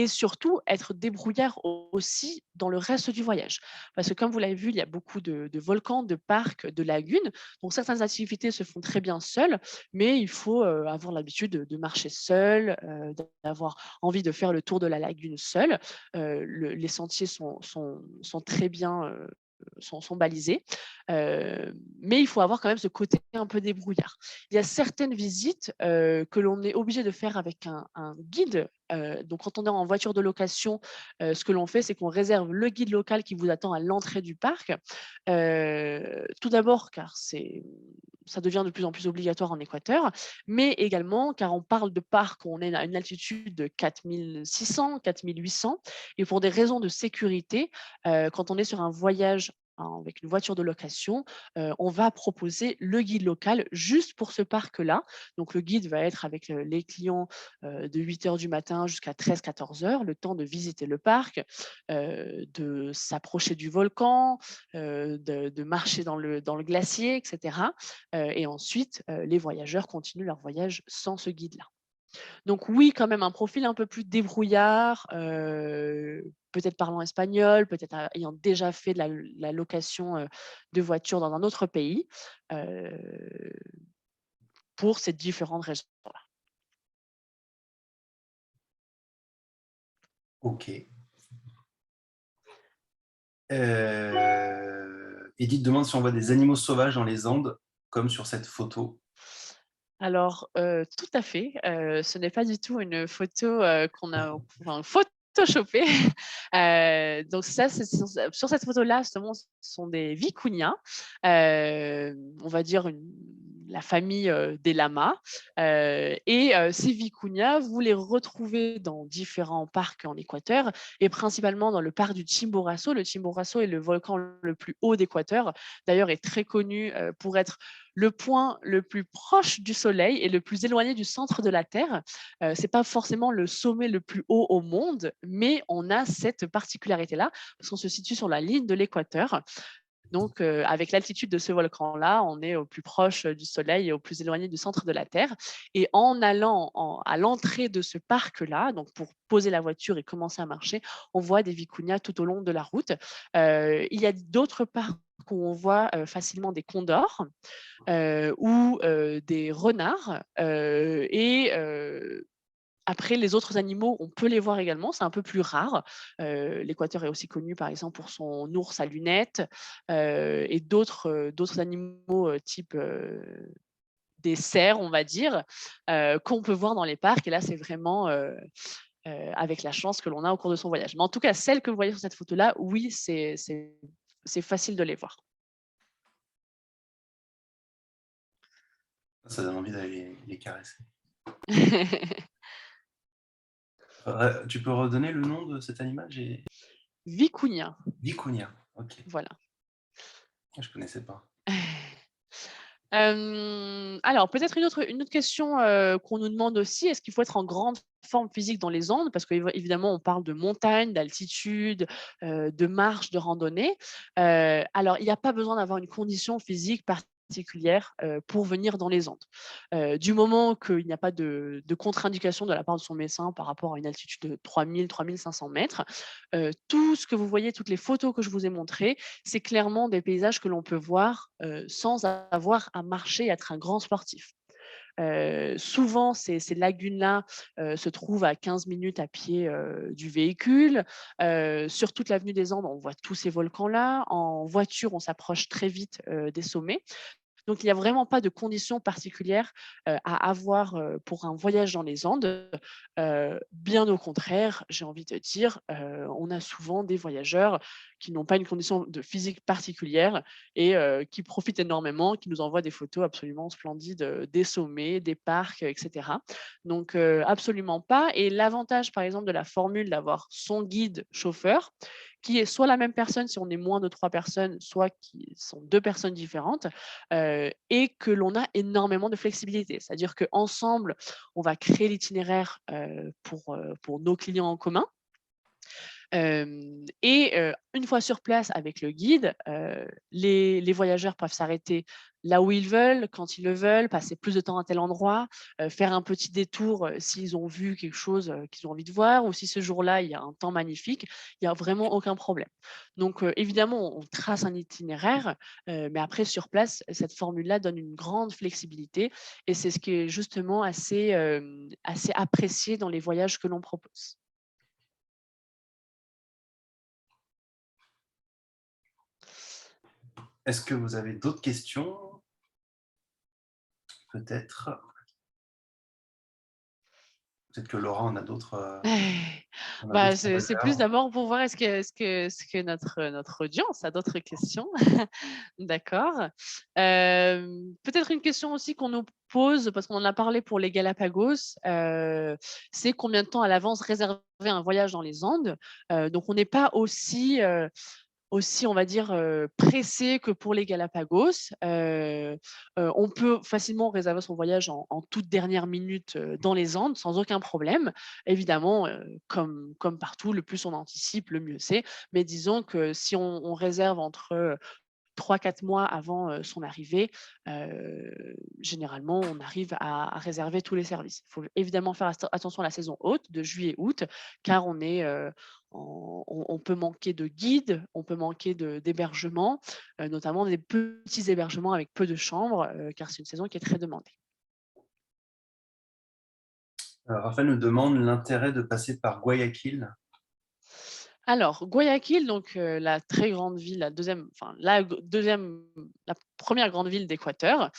Speaker 2: surtout être débrouillard aussi dans le reste du voyage. Parce que comme vous l'avez vu, il y a beaucoup de volcans, de parcs, de lagunes, donc certaines activités se font très bien seules, mais il faut, avoir l'habitude de marcher seul, d'avoir envie de faire le tour de la lagune seul. Les sentiers sont très bien, sont balisés, mais il faut avoir quand même ce côté un peu débrouillard. Il y a certaines visites que l'on est obligé de faire avec un guide. Donc, quand on est en voiture de location, ce que l'on fait, c'est qu'on réserve le guide local qui vous attend à l'entrée du parc. Tout d'abord, car ça devient de plus en plus obligatoire en Équateur, mais également car on parle de parcs où on est à une altitude de 4600, 4800, et pour des raisons de sécurité, quand on est sur un voyage avec une voiture de location, on va proposer le guide local juste pour ce parc-là. Donc le guide va être avec les clients de 8 heures du matin jusqu'à 13-14 heures, le temps de visiter le parc, de s'approcher du volcan, de marcher dans le glacier, etc. Et ensuite, les voyageurs continuent leur voyage sans ce guide-là. Donc oui, quand même un profil un peu plus débrouillard, peut-être parlant espagnol, peut-être ayant déjà fait de la location, de voiture dans un autre pays, heu, pour ces différentes raisons-là.
Speaker 1: Ok. Edith demande si on voit des animaux sauvages dans les Andes, comme sur cette photo.
Speaker 2: Alors, tout à fait, ce n'est pas du tout une photo, qu'on a enfin photoshopée. Donc ça, c'est sur cette photo-là, justement, ce sont des vicuñas, on va dire la famille, des lamas, ces vicuñas, vous les retrouvez dans différents parcs en Équateur et principalement dans le parc du Chimborazo. Le Chimborazo est le volcan le plus haut d'Équateur, d'ailleurs est très connu, pour être le point le plus proche du Soleil et le plus éloigné du centre de la Terre. Ce n'est pas forcément le sommet le plus haut au monde, mais on a cette particularité-là, parce qu'on se situe sur la ligne de l'équateur. Donc, avec l'altitude de ce volcan-là, on est au plus proche du Soleil et au plus éloigné du centre de la Terre. Et en allant à l'entrée de ce parc-là, donc pour poser la voiture et commencer à marcher, on voit des vicuñas tout au long de la route. Il y a d'autres parcs où on voit facilement des condors ou des renards. Après, les autres animaux, on peut les voir également, c'est un peu plus rare. L'Équateur est aussi connu, par exemple, pour son ours à lunettes et d'autres animaux type des cerfs, on va dire, qu'on peut voir dans les parcs. Et là, c'est vraiment avec la chance que l'on a au cours de son voyage. Mais en tout cas, celles que vous voyez sur cette photo-là, oui, c'est facile de les voir.
Speaker 1: Ça donne envie d'aller les caresser. Tu peux redonner le nom de cet animal?
Speaker 2: Vicuña,
Speaker 1: Vicuña, ok.
Speaker 2: voilà.
Speaker 1: Je ne connaissais pas.
Speaker 2: Alors peut-être une autre question, qu'on nous demande aussi: est-ce qu'il faut être en grande forme physique dans les Andes? Parce qu'évidemment, on parle de montagne, d'altitude, de marche, de randonnée. Alors il n'y a pas besoin d'avoir une condition physique particulière, pour venir dans les Andes. Du moment qu'il n'y a pas de contre-indication de la part de son médecin par rapport à une altitude de 3 500 mètres, tout ce que vous voyez, toutes les photos que je vous ai montrées, c'est clairement des paysages que l'on peut voir, sans avoir à marcher et être un grand sportif. Souvent, ces lagunes-là se trouvent à 15 minutes à pied du véhicule. Sur toute l'avenue des Andes, on voit tous ces volcans-là. En voiture, on s'approche très vite des sommets. Donc, il n'y a vraiment pas de conditions particulières à avoir pour un voyage dans les Andes. Bien au contraire, j'ai envie de dire, on a souvent des voyageurs qui n'ont pas une condition de physique particulière et qui profitent énormément, qui nous envoient des photos absolument splendides des sommets, des parcs, etc. Donc, absolument pas. Et l'avantage, par exemple, de la formule d'avoir son guide chauffeur, qui est soit la même personne si on est moins de 3 personnes, soit qui sont 2 personnes différentes, et que l'on a énormément de flexibilité. C'est-à-dire qu'ensemble, on va créer l'itinéraire pour nos clients en commun. Une fois sur place avec le guide, les voyageurs peuvent s'arrêter là où ils veulent, quand ils le veulent, passer plus de temps à tel endroit, faire un petit détour s'ils ont vu quelque chose qu'ils ont envie de voir, ou si ce jour-là, il y a un temps magnifique, il n'y a vraiment aucun problème. Donc évidemment, on trace un itinéraire, mais après sur place, cette formule-là donne une grande flexibilité et c'est ce qui est justement assez apprécié dans les voyages que l'on propose.
Speaker 1: Est-ce que vous avez d'autres questions? Peut-être. Peut-être que Laura en a d'autres. En a
Speaker 2: Bah,
Speaker 1: d'autres en
Speaker 2: c'est plus
Speaker 1: réserve.
Speaker 2: d'abord pour voir est-ce que notre audience a d'autres questions? D'accord. Peut-être une question aussi qu'on nous pose, parce qu'on en a parlé pour les Galapagos, c'est combien de temps à l'avance réserver un voyage dans les Andes? Donc on n'est pas aussi, on va dire, pressé que pour les Galapagos. On peut facilement réserver son voyage en toute dernière minute, dans les Andes sans aucun problème. Évidemment, comme partout, le plus on anticipe, le mieux c'est. Mais disons que si on réserve entre 3-4 mois avant son arrivée, généralement, on arrive à réserver tous les services. Il faut évidemment faire attention à la saison haute, de juillet-août, car on peut manquer de guides, on peut manquer d'hébergements, notamment des petits hébergements avec peu de chambres, car c'est une saison qui est très demandée.
Speaker 1: Raphaël nous demande l'intérêt de passer par Guayaquil.
Speaker 2: Alors, Guayaquil, donc la très grande ville, la première grande ville d'Équateur.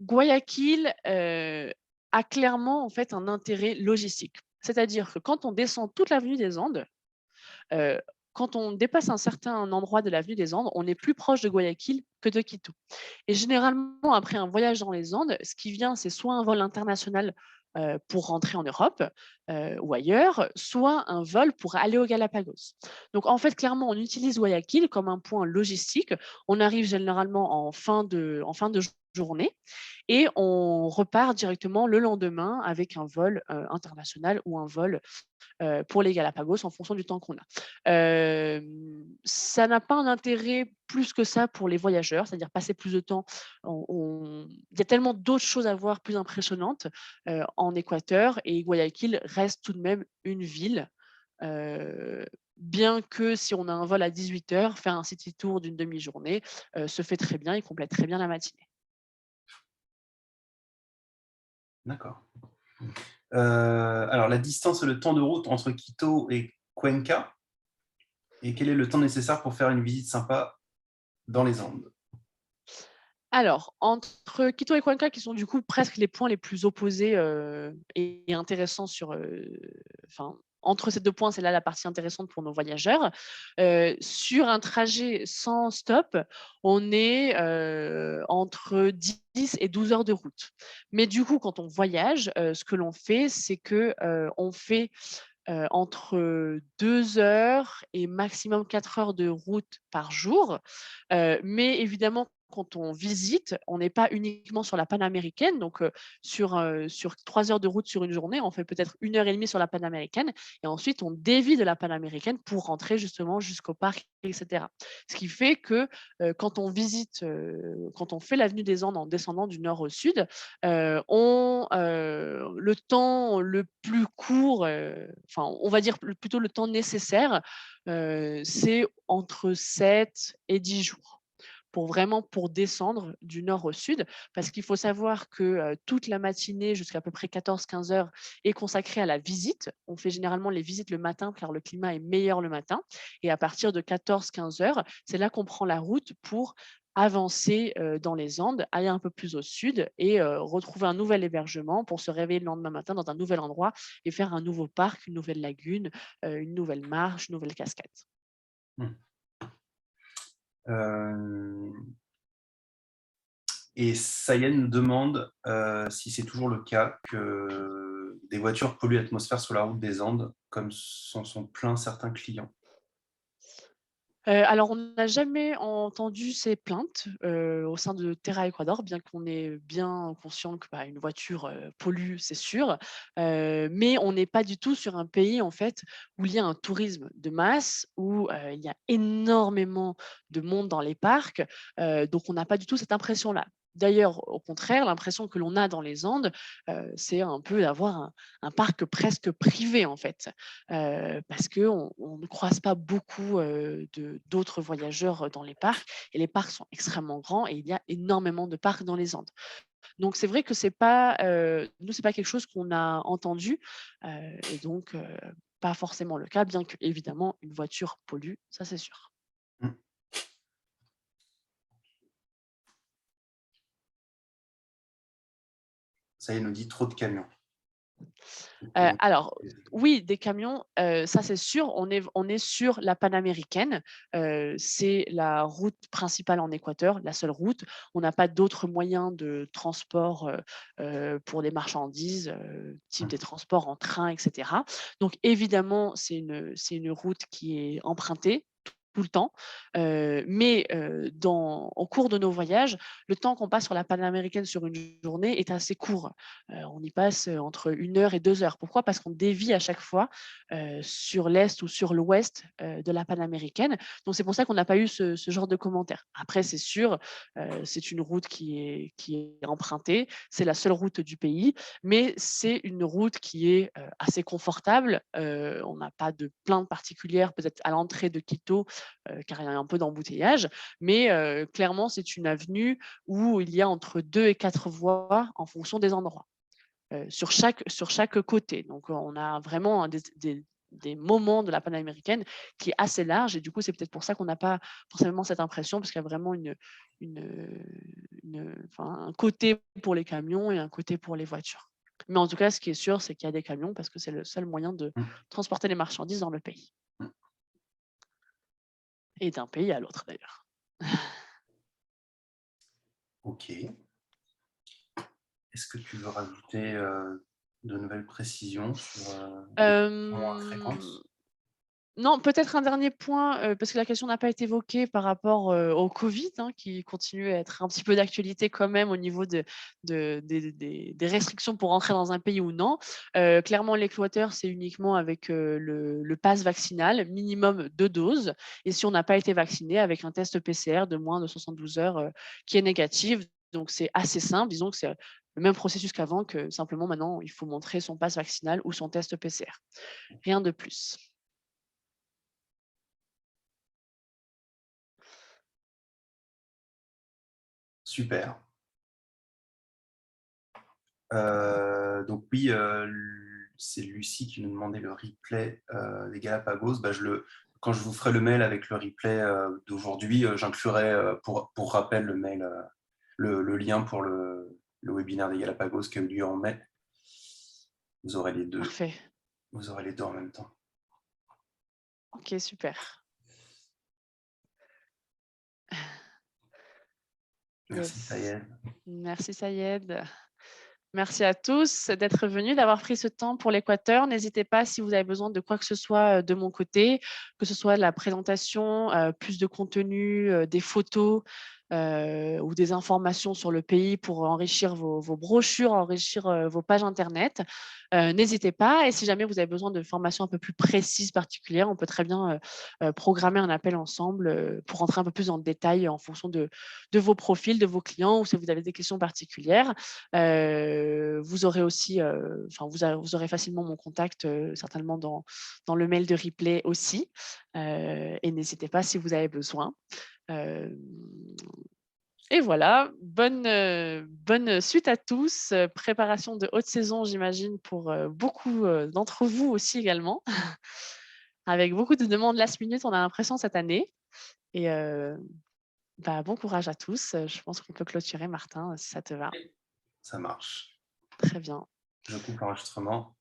Speaker 2: Guayaquil a clairement en fait un intérêt logistique. C'est-à-dire que quand on descend toute l'avenue des Andes, euh, quand on dépasse un certain endroit de l'avenue des Andes, on est plus proche de Guayaquil que de Quito. Et généralement, après un voyage dans les Andes, ce qui vient, c'est soit un vol international pour rentrer en Europe ou ailleurs, soit un vol pour aller aux Galapagos. Donc en fait, clairement, on utilise Guayaquil comme un point logistique. On arrive généralement en fin de journée et on repart directement le lendemain avec un vol international ou un vol pour les Galapagos en fonction du temps qu'on a. Ça n'a pas un intérêt plus que ça pour les voyageurs, c'est-à-dire passer plus de temps. Il y a tellement d'autres choses à voir plus impressionnantes en Équateur, et Guayaquil reste tout de même une ville. euh, Bien que si on a un vol à 18 heures, faire un city tour d'une demi-journée se fait très bien et complète très bien la matinée.
Speaker 1: D'accord. Alors, la distance et le temps de route entre Quito et Cuenca, et quel est le temps nécessaire pour faire une visite sympa dans les Andes?
Speaker 2: Alors, entre Quito et Cuenca, qui sont du coup presque les points les plus opposés et intéressants enfin, entre ces deux points, c'est là la partie intéressante pour nos voyageurs. Sur un trajet sans stop, on est entre 10 et 12 heures de route. Mais du coup, quand on voyage, ce que l'on fait, c'est que on fait entre 2 heures et maximum 4 heures de route par jour. Mais évidemment, quand on visite, on n'est pas uniquement sur la panaméricaine. Donc, sur 3 heures de route sur une journée, on fait peut-être 1 heure et demie sur la panaméricaine. Et ensuite, on dévie de la panaméricaine pour rentrer justement jusqu'au parc, etc. Ce qui fait que quand on fait l'avenue des Andes en descendant du nord au sud, le temps le plus court, enfin, on va dire plutôt le temps nécessaire, c'est entre 7 et 10 jours pour descendre du nord au sud. Parce qu'il faut savoir que toute la matinée jusqu'à peu près 14-15 heures est consacrée à la visite. On fait généralement les visites le matin car le climat est meilleur le matin. Et à partir de 14-15 heures, c'est là qu'on prend la route pour avancer dans les Andes, aller un peu plus au sud et retrouver un nouvel hébergement pour se réveiller le lendemain matin dans un nouvel endroit et faire un nouveau parc, une nouvelle lagune, une nouvelle marche, une nouvelle cascade.
Speaker 1: Hmm. Et Sayen nous demande si c'est toujours le cas que des voitures polluent l'atmosphère sur la route des Andes, comme s'en sont pleins certains clients.
Speaker 2: Alors, on n'a jamais entendu ces plaintes au sein de Terra Ecuador, bien qu'on est bien conscient que une voiture pollue, c'est sûr. Mais on n'est pas du tout sur un pays en fait où il y a un tourisme de masse, où il y a énormément de monde dans les parcs. Donc, on n'a pas du tout cette impression-là. D'ailleurs, au contraire, l'impression que l'on a dans les Andes, c'est un peu d'avoir un parc presque privé en fait. Parce qu'on ne croise pas beaucoup d'autres voyageurs dans les parcs, et les parcs sont extrêmement grands et il y a énormément de parcs dans les Andes. Donc c'est vrai que nous, c'est pas quelque chose qu'on a entendu et donc pas forcément le cas, bien que évidemment une voiture pollue, ça c'est sûr.
Speaker 1: Hmm. Sayen nous dit trop de camions.
Speaker 2: Alors, oui, des camions, ça c'est sûr. On est sur la panaméricaine. C'est la route principale en Équateur, la seule route. On n'a pas d'autres moyens de transport pour des marchandises, type des transports en train, etc. Donc, évidemment, c'est une route qui est empruntée tout le temps. Mais au cours de nos voyages, le temps qu'on passe sur la panaméricaine sur une journée est assez court. On y passe entre 1 heure et 2 heures. Pourquoi? Parce qu'on dévie à chaque fois sur l'est ou sur l'ouest de la panaméricaine. Donc c'est pour ça qu'on n'a pas eu ce genre de commentaires. Après, c'est sûr, c'est une route qui est empruntée. C'est la seule route du pays, mais c'est une route qui est assez confortable. On n'a pas de plainte particulière, peut-être à l'entrée de Quito, car il y a un peu d'embouteillage. Mais clairement, c'est une avenue où il y a entre 2 et 4 voies en fonction des endroits, sur chaque côté. Donc, on a vraiment des moments de la panaméricaine qui est assez large, et du coup, c'est peut-être pour ça qu'on n'a pas forcément cette impression, parce qu'il y a vraiment un côté pour les camions et un côté pour les voitures. Mais en tout cas, ce qui est sûr, c'est qu'il y a des camions parce que c'est le seul moyen de transporter les marchandises dans le pays. Et d'un pays à l'autre, d'ailleurs.
Speaker 1: Ok. Est-ce que tu veux rajouter de nouvelles précisions sur les points
Speaker 2: Euh,
Speaker 1: fréquentes?
Speaker 2: Non, peut-être un dernier point, parce que la question n'a pas été évoquée par rapport, au covid, hein, qui continue à être un petit peu d'actualité quand même au niveau des restrictions pour rentrer dans un pays ou non. Clairement, l'Équateur, c'est uniquement avec, le pass vaccinal, minimum 2 doses et si on n'a pas été vacciné, avec un test PCR de moins de 72 heures, qui est négatif. Donc c'est assez simple. Disons que c'est le même processus qu'avant, que simplement maintenant, il faut montrer son pass vaccinal ou son test PCR. Rien de plus.
Speaker 1: Super. Donc oui, c'est Lucie qui nous demandait le replay des Galapagos. Bah, quand je vous ferai le mail avec le replay d'aujourd'hui, j'inclurai pour rappel le mail, le lien pour le webinaire des Galapagos qui a eu lieu en mai. Vous aurez les deux.
Speaker 2: Parfait.
Speaker 1: Vous aurez les deux en même temps.
Speaker 2: OK, super.
Speaker 1: Merci
Speaker 2: Yes.
Speaker 1: Sayed.
Speaker 2: Merci Sayed. Merci à tous d'être venus, d'avoir pris ce temps pour l'Équateur. N'hésitez pas si vous avez besoin de quoi que ce soit, de mon côté, que ce soit la présentation, plus de contenu, des photos, ou des informations sur le pays pour enrichir vos brochures, enrichir, vos pages internet. N'hésitez pas et si jamais vous avez besoin de formations un peu plus précises, particulières, on peut très bien, programmer un appel ensemble, pour rentrer un peu plus dans le détail en fonction de vos profils, de vos clients ou si vous avez des questions particulières. Vous aurez aussi, enfin vous aurez facilement mon contact, certainement dans le mail de replay aussi, et n'hésitez pas si vous avez besoin. Hem Et voilà, bonne suite à tous, préparation de haute saison j'imagine pour, beaucoup, d'entre vous aussi également. Avec beaucoup de demandes last minute, on a l'impression cette année et bah, bon courage à tous, je pense qu'on peut clôturer Martin, si ça te va.
Speaker 1: Ça marche.
Speaker 2: Très bien.
Speaker 1: Je coupe l'enregistrement.